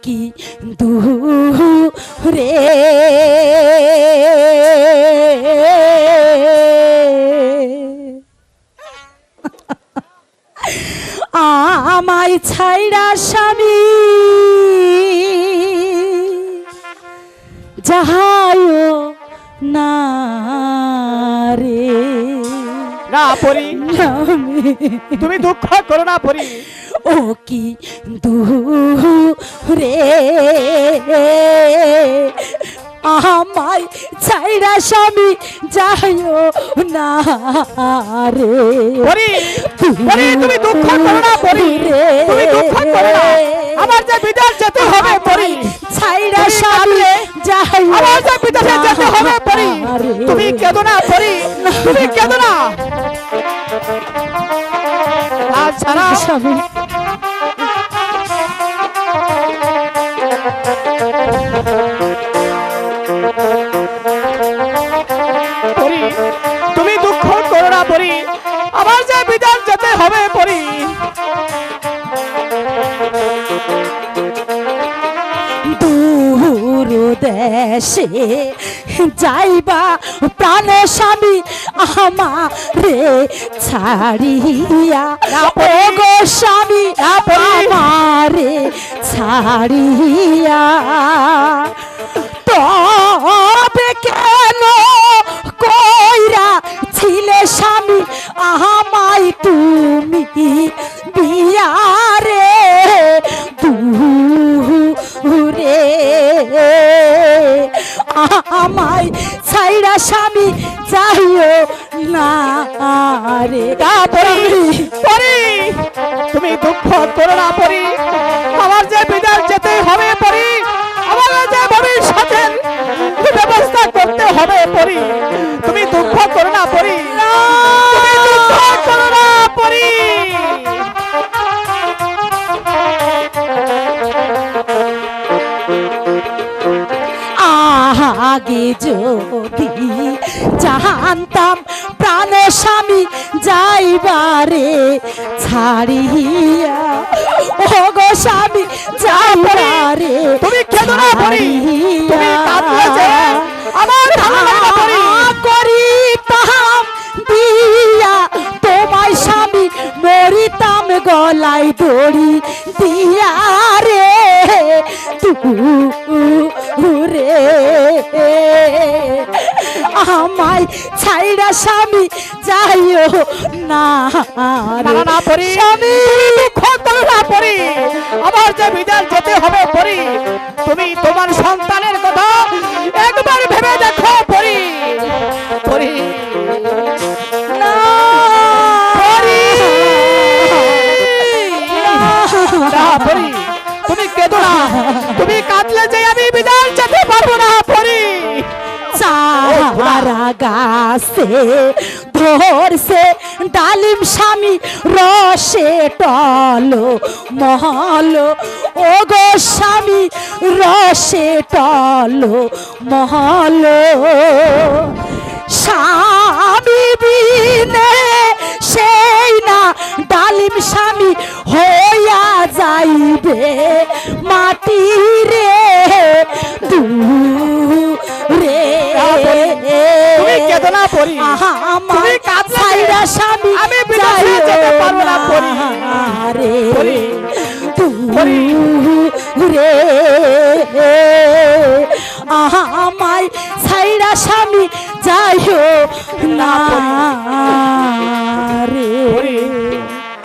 কি দূরে আমায় ছাইড়া স্বামী যাহায় না রে। না পরি, তুমি দুঃখ করো না পরি। ও কি দূরে আমায় ছাইড়া স্বামী যাইও না রে। পরি, পরি, তুমি দুঃখ করো না পরি, তুমি দুঃখ করো না। আমার যে বিদেশ যেতে হবে পরি, ছাইড়া স্বামী যাইও, আমার যে বিদেশে যেতে হবে পরি, তুমি কেঁদো না পরি, তুমি কেঁদো না। আজ ছাড়া স্বামী পরি, তুমি দুঃখ করো না পরি, আমার যে বিদেশ যেতে হবে পরি। দূর দেশে যাইবা প্রাণে স্বামী আমারে ছাড়িয়া, ও গো স্বামী আমারে ছাড়িয়া। তবে কেন কইরা ছিলে স্বামী আমায় তুমি বিয়া রে। দূরে আমায় ছাইড়া স্বামী যাইও না রে। পরি, তুমি দুঃখ করো না পরি, আমার যে বিদেশ যেতে হবে পরি, আমার যে ভবিষ্যতের ব্যবস্থা করতে হবে পরি, তুমি দুঃখ করো না পরি, তুমি দুঃখ করো না পরি। আগে যদি জানতাম প্রাণ স্বামী যাইবারে ছাড়িয়া, ও গো স্বামী যাইবারে তুমি কেঁদো না পরি, তুমি কাঁদলে যে আমার ভালো লাগে না পরি। করিতাম দিয়া তোমায় স্বামী মরিতাম গলায় দড়ি দিয়া রে। দূরে আমায় ছাইড়া স্বামী যাইও না না পরি, স্বামী। দুঃখ করো না পরি, আমার যে বিদেশ যেতে হবে পরি, তুমি তোমার সন্তানের কথা একবার ভেবে দেখো পরি। পরি, না পরি, না পরি, তুমি কেঁদো না, তুমি কাঁদলে যে আমি বিদেশ যেতে পারবো না পরি। চারা গাছে ধরছে ডালিম স্বামী রসে টলো মহল, ও গো স্বামী রসে টলো মহল। স্বামী বিনে সেই না ডালিম স্বামী হইয়া যাইবে মাটি রে। দূরে তুমি কেঁদো না পরি, আমার ছাইড়া স্বামী আমি বিদেশে যেতে পারবো না পরি। রে। দূরে আমায় ছাইড়া স্বামী যাইও না